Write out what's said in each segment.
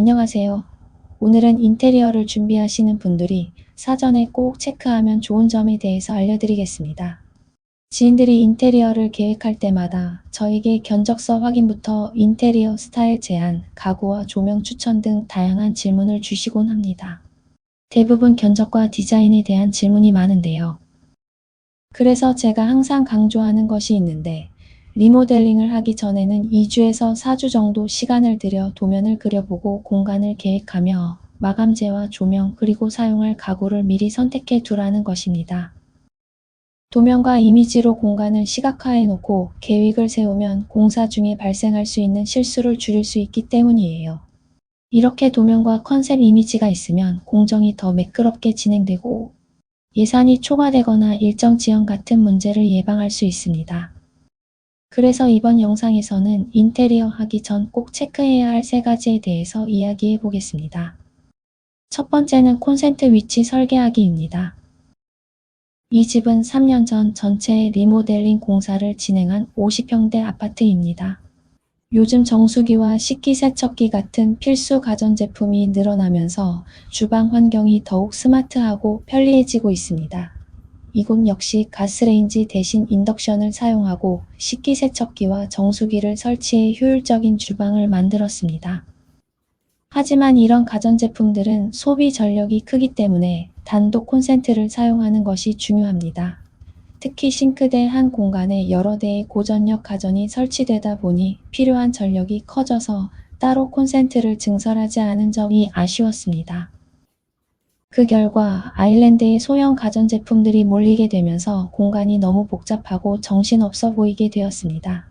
안녕하세요. 오늘은 인테리어를 준비하시는 분들이 사전에 꼭 체크하면 좋은 점에 대해서 알려드리겠습니다. 지인들이 인테리어를 계획할 때마다 저에게 견적서 확인부터 인테리어 스타일 제안, 가구와 조명 추천 등 다양한 질문을 주시곤 합니다. 대부분 견적과 디자인에 대한 질문이 많은데요. 그래서 제가 항상 강조하는 것이 있는데, 리모델링을 하기 전에는 2주에서 4주 정도 시간을 들여 도면을 그려보고 공간을 계획하며 마감재와 조명 그리고 사용할 가구를 미리 선택해 두라는 것입니다. 도면과 이미지로 공간을 시각화해 놓고 계획을 세우면 공사 중에 발생할 수 있는 실수를 줄일 수 있기 때문이에요. 이렇게 도면과 컨셉 이미지가 있으면 공정이 더 매끄럽게 진행되고 예산이 초과되거나 일정 지연 같은 문제를 예방할 수 있습니다. 그래서 이번 영상에서는 인테리어 하기 전 꼭 체크해야 할 3가지에 대해서 이야기해 보겠습니다. 첫 번째는 콘센트 위치 설계하기입니다. 이 집은 3년 전 전체 리모델링 공사를 진행한 50평대 아파트입니다. 요즘 정수기와 식기세척기 같은 필수 가전제품이 늘어나면서 주방 환경이 더욱 스마트하고 편리해지고 있습니다. 이곳 역시 가스레인지 대신 인덕션을 사용하고 식기세척기와 정수기를 설치해 효율적인 주방을 만들었습니다. 하지만 이런 가전제품들은 소비 전력이 크기 때문에 단독 콘센트를 사용하는 것이 중요합니다. 특히 싱크대 한 공간에 여러 대의 고전력 가전이 설치되다 보니 필요한 전력이 커져서 따로 콘센트를 증설하지 않은 점이 아쉬웠습니다. 그 결과 아일랜드의 소형 가전제품들이 몰리게 되면서 공간이 너무 복잡하고 정신없어 보이게 되었습니다.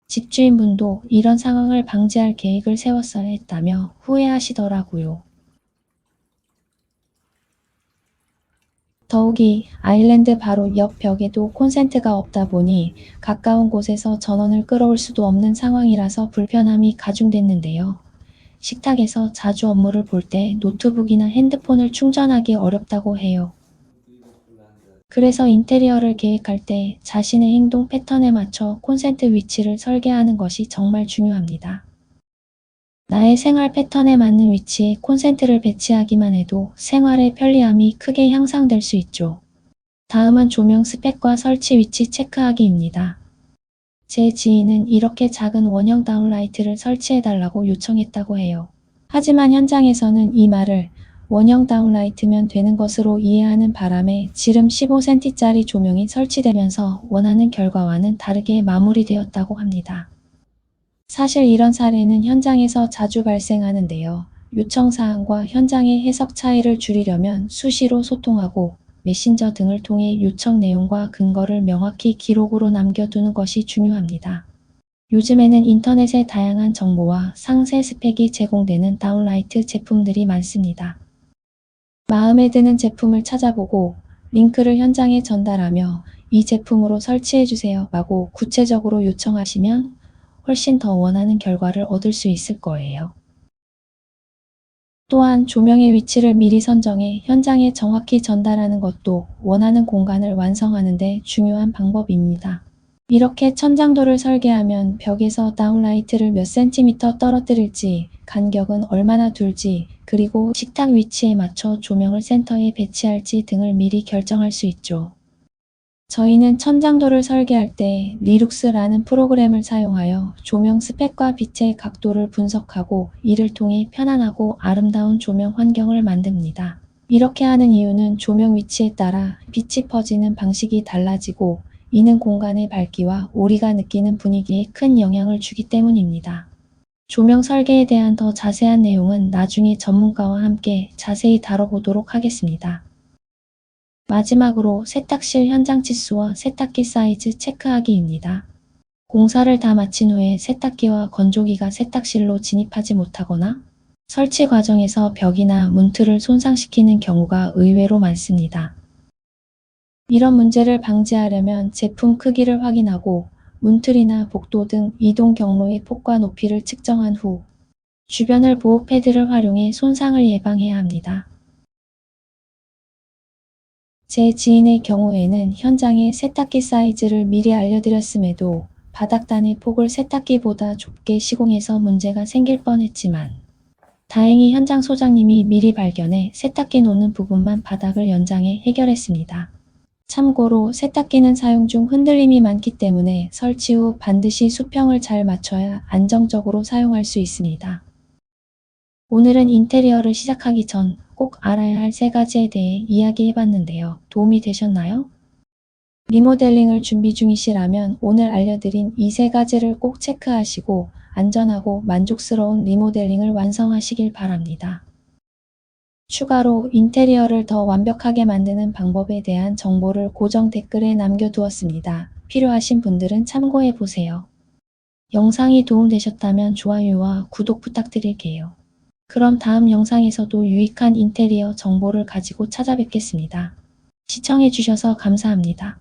집주인분도 이런 상황을 방지할 계획을 세웠어야 했다며 후회하시더라고요. 더욱이 아일랜드 바로 옆 벽에도 콘센트가 없다 보니 가까운 곳에서 전원을 끌어올 수도 없는 상황이라서 불편함이 가중됐는데요. 식탁에서 자주 업무를 볼 때 노트북이나 핸드폰을 충전하기 어렵다고 해요. 그래서 인테리어를 계획할 때 자신의 행동 패턴에 맞춰 콘센트 위치를 설계하는 것이 정말 중요합니다. 나의 생활 패턴에 맞는 위치에 콘센트를 배치하기만 해도 생활의 편리함이 크게 향상될 수 있죠. 다음은 조명 스펙과 설치 위치 체크하기입니다. 제 지인은 이렇게 작은 원형 다운라이트를 설치해달라고 요청했다고 해요. 하지만 현장에서는 이 말을 원형 다운라이트면 되는 것으로 이해하는 바람에 지름 15cm짜리 조명이 설치되면서 원하는 결과와는 다르게 마무리되었다고 합니다. 사실 이런 사례는 현장에서 자주 발생하는데요. 요청사항과 현장의 해석 차이를 줄이려면 수시로 소통하고 메신저 등을 통해 요청 내용과 근거를 명확히 기록으로 남겨두는 것이 중요합니다. 요즘에는 인터넷에 다양한 정보와 상세 스펙이 제공되는 다운라이트 제품들이 많습니다. 마음에 드는 제품을 찾아보고 링크를 현장에 전달하며 이 제품으로 설치해주세요 라고 구체적으로 요청하시면 훨씬 더 원하는 결과를 얻을 수 있을 거예요. 또한 조명의 위치를 미리 선정해 현장에 정확히 전달하는 것도 원하는 공간을 완성하는 데 중요한 방법입니다. 이렇게 천장도를 설계하면 벽에서 다운라이트를 몇 센티미터 떨어뜨릴지, 간격은 얼마나 둘지, 그리고 식탁 위치에 맞춰 조명을 센터에 배치할지 등을 미리 결정할 수 있죠. 저희는 천장도를 설계할 때 리룩스라는 프로그램을 사용하여 조명 스펙과 빛의 각도를 분석하고 이를 통해 편안하고 아름다운 조명 환경을 만듭니다. 이렇게 하는 이유는 조명 위치에 따라 빛이 퍼지는 방식이 달라지고 이는 공간의 밝기와 우리가 느끼는 분위기에 큰 영향을 주기 때문입니다. 조명 설계에 대한 더 자세한 내용은 나중에 전문가와 함께 자세히 다뤄보도록 하겠습니다. 마지막으로 세탁실 현장 치수와 세탁기 사이즈 체크하기입니다. 공사를 다 마친 후에 세탁기와 건조기가 세탁실로 진입하지 못하거나 설치 과정에서 벽이나 문틀을 손상시키는 경우가 의외로 많습니다. 이런 문제를 방지하려면 제품 크기를 확인하고 문틀이나 복도 등 이동 경로의 폭과 높이를 측정한 후 주변을 보호 패드를 활용해 손상을 예방해야 합니다. 제 지인의 경우에는 현장의 세탁기 사이즈를 미리 알려드렸음에도 바닥단의 폭을 세탁기보다 좁게 시공해서 문제가 생길 뻔했지만 다행히 현장 소장님이 미리 발견해 세탁기 놓는 부분만 바닥을 연장해 해결했습니다. 참고로 세탁기는 사용 중 흔들림이 많기 때문에 설치 후 반드시 수평을 잘 맞춰야 안정적으로 사용할 수 있습니다. 오늘은 인테리어를 시작하기 전 꼭 알아야 할 3가지에 대해 이야기해봤는데요. 도움이 되셨나요? 리모델링을 준비 중이시라면 오늘 알려드린 이 3가지를 꼭 체크하시고 안전하고 만족스러운 리모델링을 완성하시길 바랍니다. 추가로 인테리어를 더 완벽하게 만드는 방법에 대한 정보를 고정 댓글에 남겨두었습니다. 필요하신 분들은 참고해보세요. 영상이 도움되셨다면 좋아요와 구독 부탁드릴게요. 그럼 다음 영상에서도 유익한 인테리어 정보를 가지고 찾아뵙겠습니다. 시청해주셔서 감사합니다.